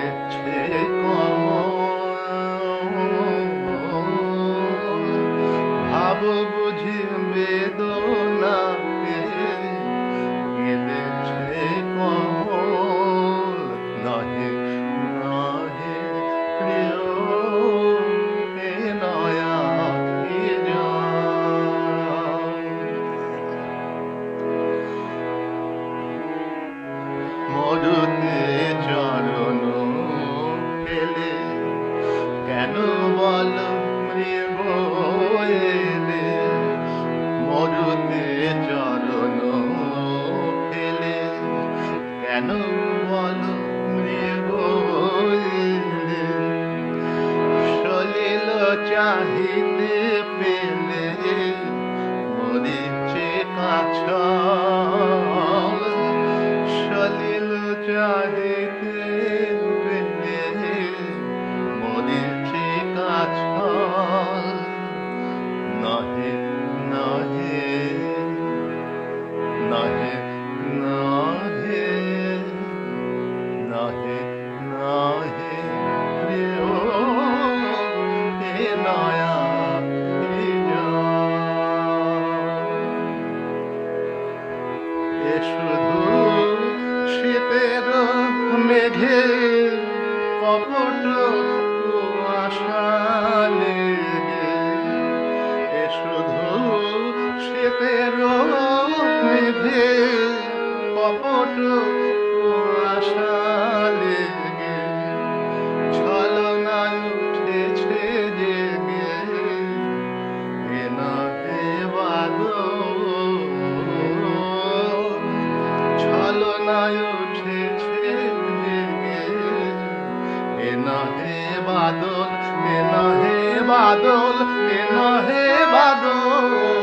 কেঁদেছে কমল, ভাব বুঝি বেদনাকে, কেঁদেছে কমল, নহে নহে প্রিয় এ নয়া মরুতে চরণ ফেলে কেন বল মৃগ এলে, মরুতে চরণ ফেলে কেন বল মৃগ এলে, সলিল চাহিতে পেলে মরিচে কাছল, সলিল চাহিতে পেলে মরিচে কাছল, নহে নহে নহে নহে নহে নহে প্রিয় এ নয়া এ শুধু শীতের মেঘে কপট কুয়াশা লেগে, এ শুধু শীতের মেঘে কপট কুয়াশা লেগে, ছলনায় উঠেছে জেগে এ নহে বাদল, ছলনায় উঠেছে জেগে এ নহে বাদল, এ নহে বাদল, এ নহে বাদল।